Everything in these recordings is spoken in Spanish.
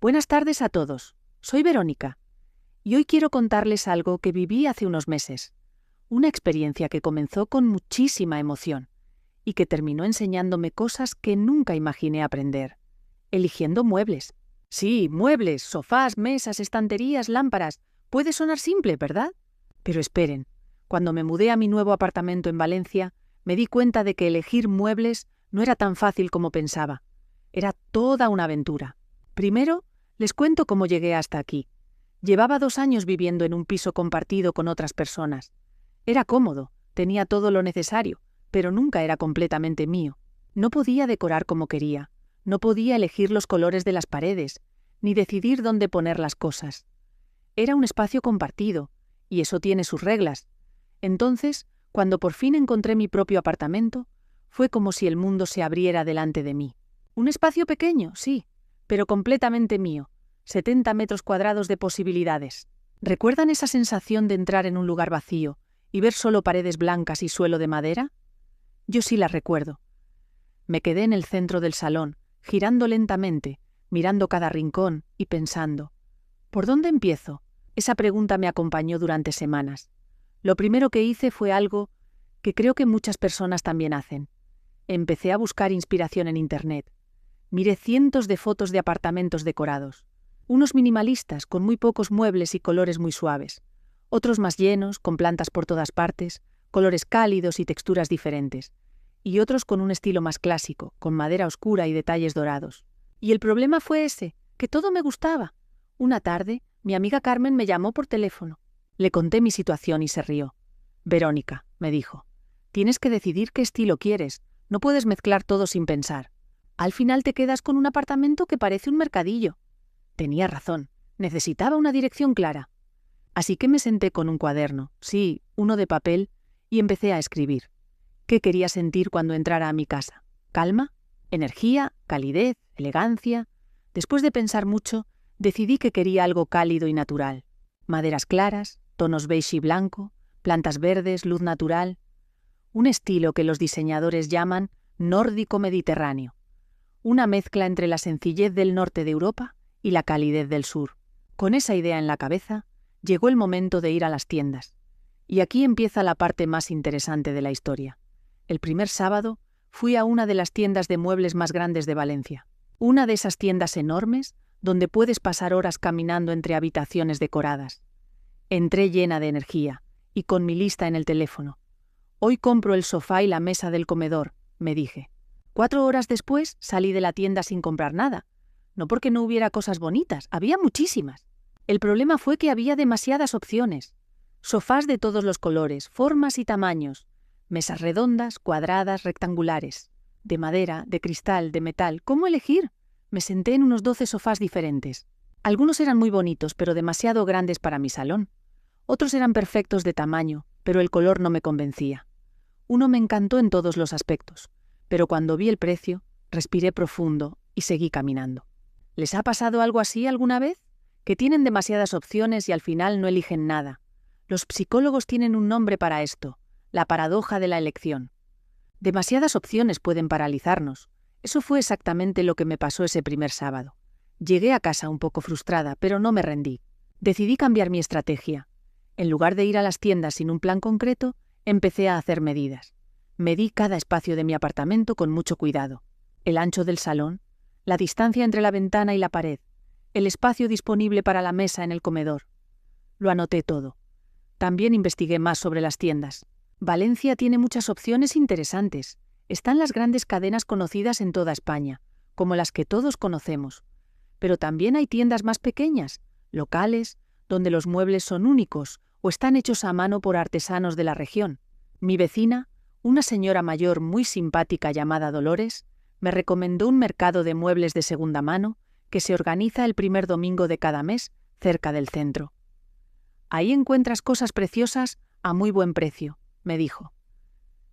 Buenas tardes a todos. Soy Verónica y hoy quiero contarles algo que viví hace unos meses. Una experiencia que comenzó con muchísima emoción y que terminó enseñándome cosas que nunca imaginé aprender. Eligiendo muebles. Sí, muebles, sofás, mesas, estanterías, lámparas. Puede sonar simple, ¿verdad? Pero esperen, cuando me mudé a mi nuevo apartamento en Valencia, me di cuenta de que elegir muebles no era tan fácil como pensaba. Era toda una aventura. Primero, les cuento cómo llegué hasta aquí. Llevaba 2 años viviendo en un piso compartido con otras personas. Era cómodo, tenía todo lo necesario, pero nunca era completamente mío. No podía decorar como quería, no podía elegir los colores de las paredes, ni decidir dónde poner las cosas. Era un espacio compartido, y eso tiene sus reglas. Entonces, cuando por fin encontré mi propio apartamento, fue como si el mundo se abriera delante de mí. Un espacio pequeño, sí, pero completamente mío. 70 metros cuadrados de posibilidades. ¿Recuerdan esa sensación de entrar en un lugar vacío y ver solo paredes blancas y suelo de madera? Yo sí las recuerdo. Me quedé en el centro del salón, girando lentamente, mirando cada rincón y pensando, ¿por dónde empiezo? Esa pregunta me acompañó durante semanas. Lo primero que hice fue algo que creo que muchas personas también hacen. Empecé a buscar inspiración en Internet. Miré cientos de fotos de apartamentos decorados. Unos minimalistas, con muy pocos muebles y colores muy suaves. Otros más llenos, con plantas por todas partes, colores cálidos y texturas diferentes. Y otros con un estilo más clásico, con madera oscura y detalles dorados. Y el problema fue ese, que todo me gustaba. Una tarde, mi amiga Carmen me llamó por teléfono. Le conté mi situación y se rió. «Verónica», me dijo, «tienes que decidir qué estilo quieres. No puedes mezclar todo sin pensar. Al final te quedas con un apartamento que parece un mercadillo». Tenía razón, necesitaba una dirección clara. Así que me senté con un cuaderno, sí, uno de papel, y empecé a escribir. ¿Qué quería sentir cuando entrara a mi casa? ¿Calma? ¿Energía? ¿Calidez? ¿Elegancia? Después de pensar mucho, decidí que quería algo cálido y natural. Maderas claras, tonos beige y blanco, plantas verdes, luz natural. Un estilo que los diseñadores llaman nórdico mediterráneo. Una mezcla entre la sencillez del norte de Europa y la calidez del sur. Con esa idea en la cabeza, llegó el momento de ir a las tiendas. Y aquí empieza la parte más interesante de la historia. El primer sábado fui a una de las tiendas de muebles más grandes de Valencia. Una de esas tiendas enormes donde puedes pasar horas caminando entre habitaciones decoradas. Entré llena de energía y con mi lista en el teléfono. Hoy compro el sofá y la mesa del comedor, me dije. 4 horas después salí de la tienda sin comprar nada. No porque no hubiera cosas bonitas, había muchísimas. El problema fue que había demasiadas opciones. Sofás de todos los colores, formas y tamaños. Mesas redondas, cuadradas, rectangulares. De madera, de cristal, de metal. ¿Cómo elegir? Me senté en unos 12 sofás diferentes. Algunos eran muy bonitos, pero demasiado grandes para mi salón. Otros eran perfectos de tamaño, pero el color no me convencía. Uno me encantó en todos los aspectos, pero cuando vi el precio, respiré profundo y seguí caminando. ¿Les ha pasado algo así alguna vez? Que tienen demasiadas opciones y al final no eligen nada. Los psicólogos tienen un nombre para esto, la paradoja de la elección. Demasiadas opciones pueden paralizarnos. Eso fue exactamente lo que me pasó ese primer sábado. Llegué a casa un poco frustrada, pero no me rendí. Decidí cambiar mi estrategia. En lugar de ir a las tiendas sin un plan concreto, empecé a hacer medidas. Medí cada espacio de mi apartamento con mucho cuidado. El ancho del salón, la distancia entre la ventana y la pared, el espacio disponible para la mesa en el comedor. Lo anoté todo. También investigué más sobre las tiendas. Valencia tiene muchas opciones interesantes. Están las grandes cadenas conocidas en toda España, como las que todos conocemos. Pero también hay tiendas más pequeñas, locales, donde los muebles son únicos o están hechos a mano por artesanos de la región. Mi vecina, una señora mayor muy simpática llamada Dolores, me recomendó un mercado de muebles de segunda mano que se organiza el primer domingo de cada mes cerca del centro. Ahí encuentras cosas preciosas a muy buen precio, me dijo.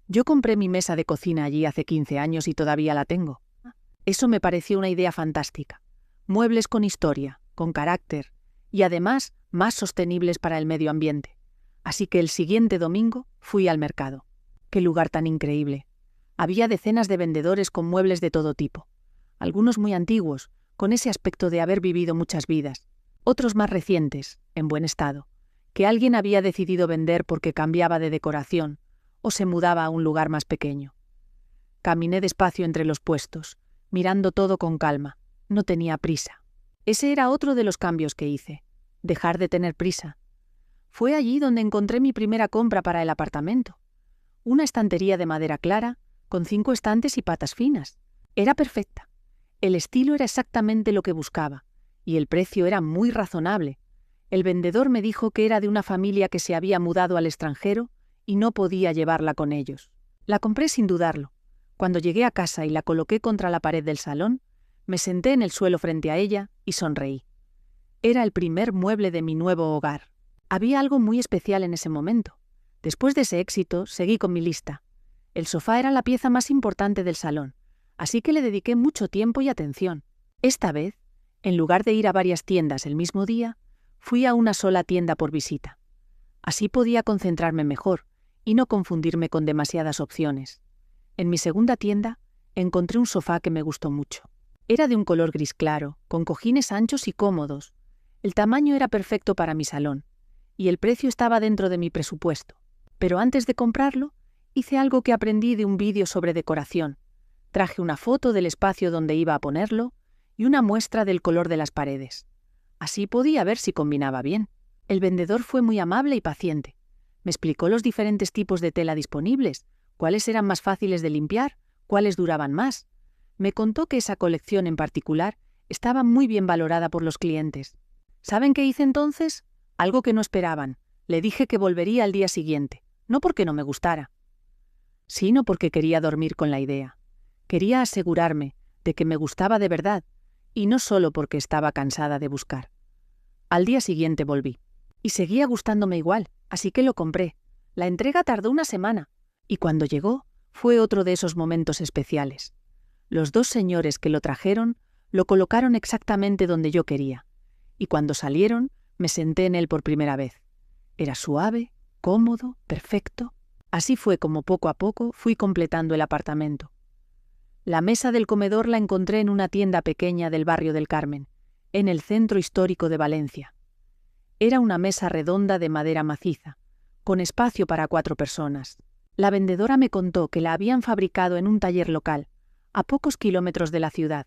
Yo compré mi mesa de cocina allí hace 15 años y todavía la tengo. Eso me pareció una idea fantástica. Muebles con historia, con carácter y además más sostenibles para el medio ambiente. Así que el siguiente domingo fui al mercado. ¡Qué lugar tan increíble! Había decenas de vendedores con muebles de todo tipo. Algunos muy antiguos, con ese aspecto de haber vivido muchas vidas, otros más recientes, en buen estado, que alguien había decidido vender porque cambiaba de decoración o se mudaba a un lugar más pequeño. Caminé despacio entre los puestos, mirando todo con calma. No tenía prisa. Ese era otro de los cambios que hice, dejar de tener prisa. Fue allí donde encontré mi primera compra para el apartamento. Una estantería de madera clara, con 5 estantes y patas finas. Era perfecta. El estilo era exactamente lo que buscaba, y el precio era muy razonable. El vendedor me dijo que era de una familia que se había mudado al extranjero y no podía llevarla con ellos. La compré sin dudarlo. Cuando llegué a casa y la coloqué contra la pared del salón, me senté en el suelo frente a ella y sonreí. Era el primer mueble de mi nuevo hogar. Había algo muy especial en ese momento. Después de ese éxito, seguí con mi lista. El sofá era la pieza más importante del salón, así que le dediqué mucho tiempo y atención. Esta vez, en lugar de ir a varias tiendas el mismo día, fui a una sola tienda por visita. Así podía concentrarme mejor y no confundirme con demasiadas opciones. En mi segunda tienda, encontré un sofá que me gustó mucho. Era de un color gris claro, con cojines anchos y cómodos. El tamaño era perfecto para mi salón, y el precio estaba dentro de mi presupuesto. Pero antes de comprarlo, hice algo que aprendí de un vídeo sobre decoración. Traje una foto del espacio donde iba a ponerlo y una muestra del color de las paredes. Así podía ver si combinaba bien. El vendedor fue muy amable y paciente. Me explicó los diferentes tipos de tela disponibles, cuáles eran más fáciles de limpiar, cuáles duraban más. Me contó que esa colección en particular estaba muy bien valorada por los clientes. ¿Saben qué hice entonces? Algo que no esperaban. Le dije que volvería al día siguiente, no porque no me gustara, sino porque quería dormir con la idea. Quería asegurarme de que me gustaba de verdad, y no solo porque estaba cansada de buscar. Al día siguiente volví, y seguía gustándome igual, así que lo compré. La entrega tardó una semana, y cuando llegó, fue otro de esos momentos especiales. Los 2 señores que lo trajeron lo colocaron exactamente donde yo quería, y cuando salieron, me senté en él por primera vez. Era suave, cómodo, perfecto. Así fue como poco a poco fui completando el apartamento. La mesa del comedor la encontré en una tienda pequeña del barrio del Carmen, en el centro histórico de Valencia. Era una mesa redonda de madera maciza, con espacio para 4 personas. La vendedora me contó que la habían fabricado en un taller local, a pocos kilómetros de la ciudad.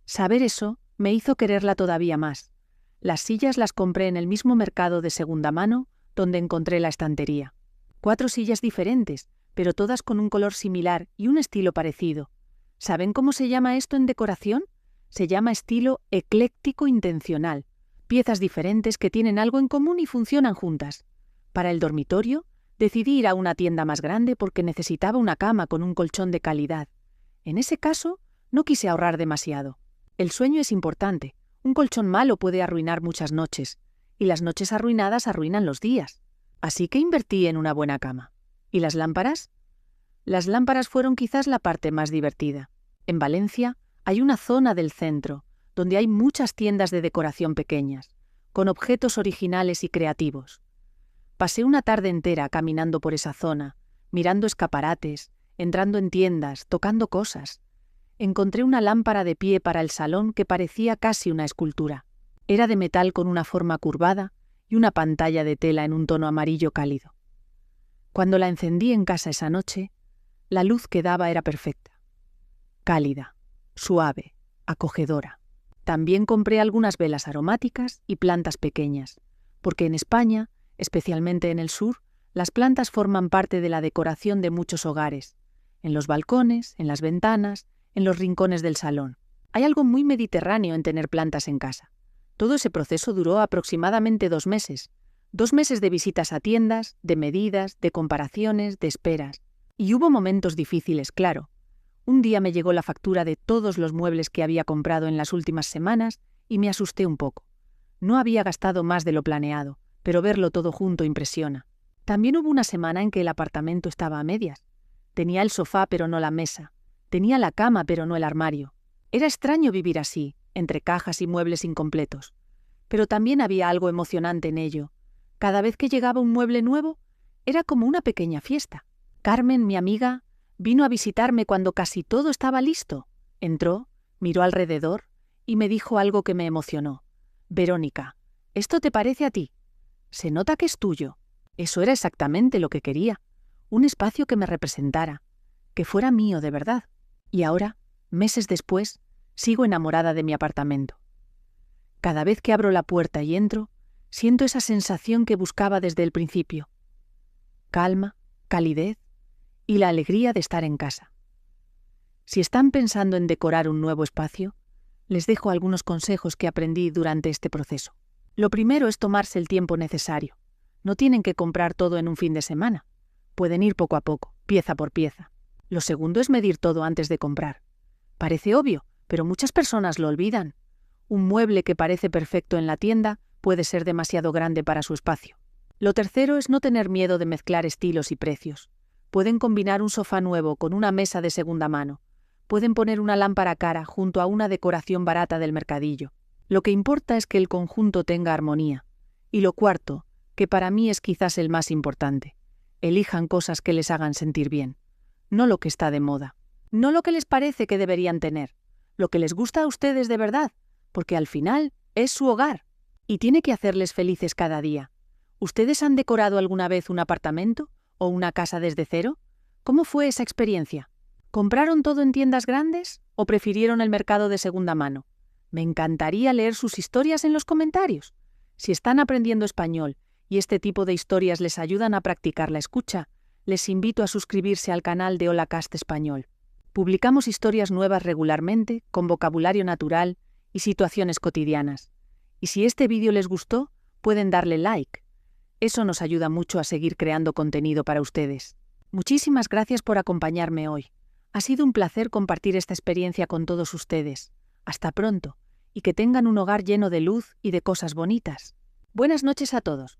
Saber eso me hizo quererla todavía más. Las sillas las compré en el mismo mercado de segunda mano donde encontré la estantería. 4 sillas diferentes, pero todas con un color similar y un estilo parecido. ¿Saben cómo se llama esto en decoración? Se llama estilo ecléctico intencional. Piezas diferentes que tienen algo en común y funcionan juntas. Para el dormitorio, decidí ir a una tienda más grande porque necesitaba una cama con un colchón de calidad. En ese caso, no quise ahorrar demasiado. El sueño es importante. Un colchón malo puede arruinar muchas noches, y las noches arruinadas arruinan los días. Así que invertí en una buena cama. ¿Y las lámparas? Las lámparas fueron quizás la parte más divertida. En Valencia hay una zona del centro, donde hay muchas tiendas de decoración pequeñas, con objetos originales y creativos. Pasé una tarde entera caminando por esa zona, mirando escaparates, entrando en tiendas, tocando cosas. Encontré una lámpara de pie para el salón que parecía casi una escultura. Era de metal con una forma curvada y una pantalla de tela en un tono amarillo cálido. Cuando la encendí en casa esa noche, la luz que daba era perfecta. Cálida, suave, acogedora. También compré algunas velas aromáticas y plantas pequeñas, porque en España, especialmente en el sur, las plantas forman parte de la decoración de muchos hogares, en los balcones, en las ventanas, en los rincones del salón. Hay algo muy mediterráneo en tener plantas en casa. Todo ese proceso duró aproximadamente 2 meses. 2 meses de visitas a tiendas, de medidas, de comparaciones, de esperas. Y hubo momentos difíciles, claro. Un día me llegó la factura de todos los muebles que había comprado en las últimas semanas y me asusté un poco. No había gastado más de lo planeado, pero verlo todo junto impresiona. También hubo una semana en que el apartamento estaba a medias. Tenía el sofá pero no la mesa. Tenía la cama pero no el armario. Era extraño vivir así, entre cajas y muebles incompletos. Pero también había algo emocionante en ello. Cada vez que llegaba un mueble nuevo, era como una pequeña fiesta. Carmen, mi amiga, vino a visitarme cuando casi todo estaba listo. Entró, miró alrededor y me dijo algo que me emocionó. «Verónica, ¿esto te parece a ti? Se nota que es tuyo». Eso era exactamente lo que quería. Un espacio que me representara, que fuera mío de verdad. Y ahora, meses después, sigo enamorada de mi apartamento. Cada vez que abro la puerta y entro, siento esa sensación que buscaba desde el principio. Calma, calidez y la alegría de estar en casa. Si están pensando en decorar un nuevo espacio, les dejo algunos consejos que aprendí durante este proceso. Lo primero es tomarse el tiempo necesario. No tienen que comprar todo en un fin de semana. Pueden ir poco a poco, pieza por pieza. Lo segundo es medir todo antes de comprar. Parece obvio, pero muchas personas lo olvidan. Un mueble que parece perfecto en la tienda puede ser demasiado grande para su espacio. Lo tercero es no tener miedo de mezclar estilos y precios. Pueden combinar un sofá nuevo con una mesa de segunda mano. Pueden poner una lámpara cara junto a una decoración barata del mercadillo. Lo que importa es que el conjunto tenga armonía. Y lo cuarto, que para mí es quizás el más importante, elijan cosas que les hagan sentir bien, no lo que está de moda, no lo que les parece que deberían tener, lo que les gusta a ustedes de verdad, porque al final es su hogar y tiene que hacerles felices cada día. ¿Ustedes han decorado alguna vez un apartamento o una casa desde cero? ¿Cómo fue esa experiencia? ¿Compraron todo en tiendas grandes o prefirieron el mercado de segunda mano? Me encantaría leer sus historias en los comentarios. Si están aprendiendo español y este tipo de historias les ayudan a practicar la escucha, les invito a suscribirse al canal de Holacast Español. Publicamos historias nuevas regularmente, con vocabulario natural y situaciones cotidianas. Y si este vídeo les gustó, pueden darle like. Eso nos ayuda mucho a seguir creando contenido para ustedes. Muchísimas gracias por acompañarme hoy. Ha sido un placer compartir esta experiencia con todos ustedes. Hasta pronto, y que tengan un hogar lleno de luz y de cosas bonitas. Buenas noches a todos.